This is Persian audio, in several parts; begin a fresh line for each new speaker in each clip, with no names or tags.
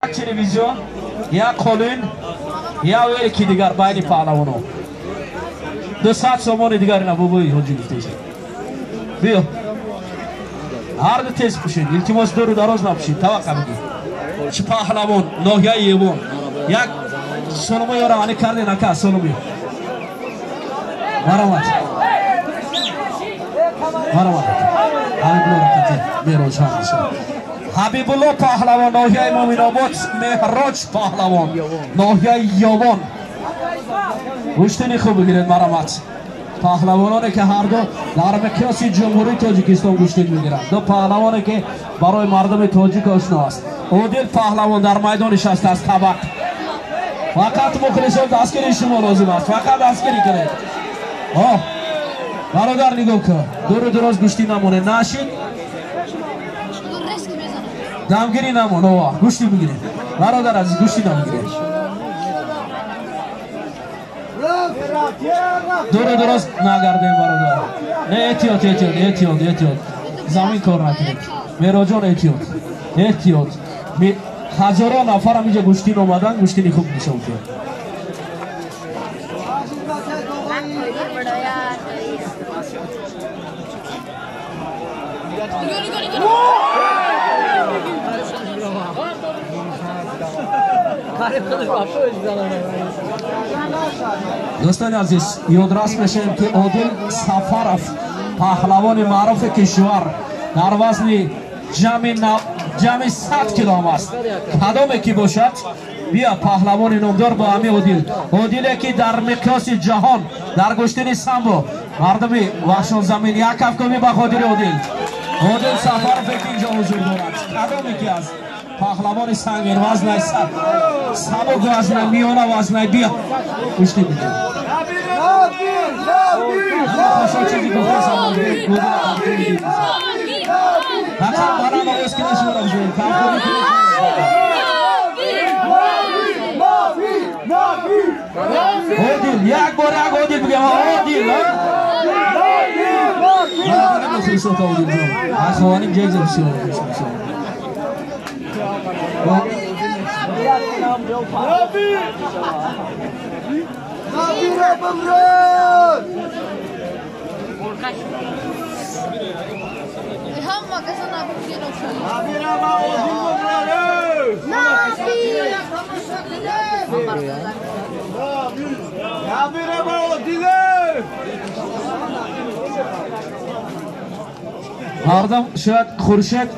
تلویزیون یا کلون یا یکی دیگر بین پهلوانو 200 سومون دیگر نبودی حاجی گفتیش بیا هر دو تیز پوشید التماس دور دراز نپوشید توقع بگید چه پهلوان ناحیه یبون یک سلمی را آنی کرده نکه سلمی مرامت همین بلورکتی بیروش همشون حبیب الله پهلوان ناحیه مومن آباد مهراج پهلوان ناحیه یابان گوشتنی خوب بگیرید مرامت پهلوانانی که هر دو در مقیاس جمهوری تاجیکستان گوشتن میگیرند دو پهلوانی که برای مردم تاجیک آشنا است عادل پهلوان در میدان نشسته است طبق فقط مخلصان دستگیری شما لازم است فقط دستگیری کنید برادر نگاه کن دور دراز گوشتی نمونه نشید دمگیری نمونه گوشتی بگیرید برادر عزیز گوشتی نمیگیرید دور دراز نگردیم برادر نه احتیاط زمین کار نکنید میراجان احتیاط هزاران نفر هم اینجا گوشتین اومدن گوشتینی خوب میشه دوستان عزیز یادداشت میشیم که عادل سفرов پهلوان معروف کشور در وزن جمع 100 کیلو است کدام کی باشد بیا پهلوان نامدار با همه عادل که در مقیاس جهان در گشتن سامبو مردم وحشان زمین یک افکامی به خاطر عادل سفرov اینجا حضور دارد کدام کی است پهلوان سنگین وزن 100 سبک وزن میانه وزن بیا گوشتی بگیر خوشا چیزی گفته سامبو فقط برای نویز کنه شما رو بزنید عادل یک بار یک عادل بگم عادل نمیخوری صوت عادل جان اخوانیم جایزه بسیار
Hamma kasa na bugün olsun.
Abira ba odin bograle. Abira ba odile.
Hardam şayet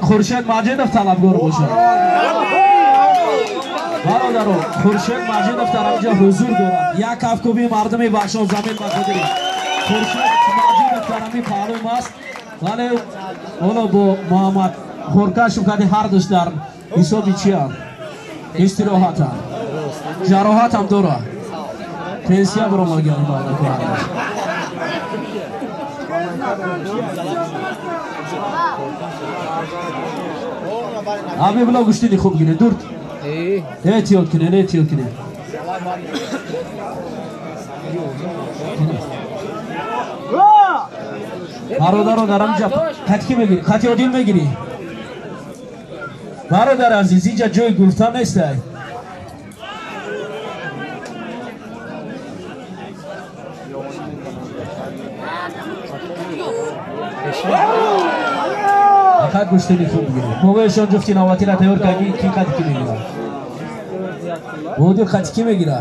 Xurshid Majidov talabgor bo'lsin. Barodaro Xurshid Majidov در اینجا حضور دارد. یک افکوبی مردمی بخشان زمین بخاطر Xurshid Majidov در همین پهلو است. ولی اونا با محمد خورکشم کردی هر دوست در حسابی چی هم استراحت هم جراحت هم داره پنسیه برو ما گیرم آبی بلا گوشتی خوب گیره دورت احتیاط کنه برادر در اینجا خطی میگیری خطی عادل میگیری برادر عزیز اینجا جای گفتن نیست فقط گوشتنی خوب بگیری موقعشان جفتی نواتی را تیار کنی کی خطی کی میگیره عادل خطی کی میگیره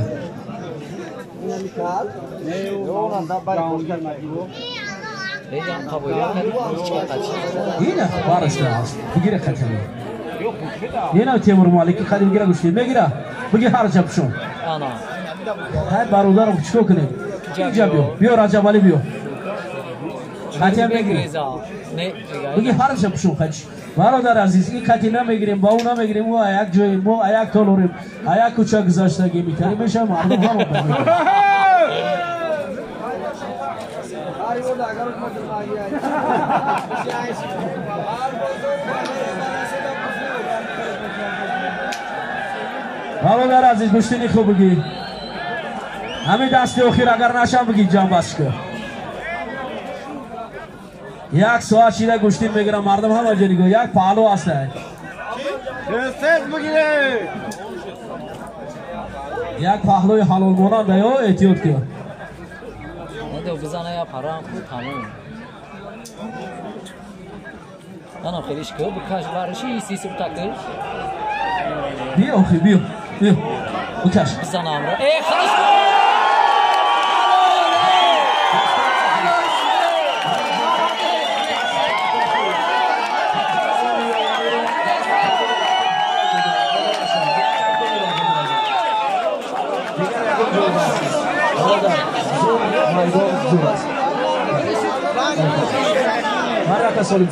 اینه بارش داشت بگیره خطری اینه تیمور مالکی خطی بگیره گوشتی میگیره بگی هر جا پشون های برادرم چیکار کنیم اینجا بیا رجب علی بیا خطی هم میگیره بگی هر جا پشون خطی برادر عزیز این خطی نمیگیریم با اون نمیگیریم ما یک جایی ما یک تالوریم یک کوچه گذاشتگی میکنیم میشه مردم همه بگیریم برادر عزیز گوشتنی خوب بگی همین دستی اخیر اگر نشم بگی جان بس کن یک ساعت شیده گوشتین میگیرم مردم همه جا نگاه یک پهلو هسته
Ses bugüne.
یک پهلوی حلال مانند یا احتیاط که
نده بزنه یا پرام خود تموم نه خیلیش که بکش برشی سیسی بتاکر
بیا آخی بیا بکش
بزنه امرا ای خلاص
Maraka solid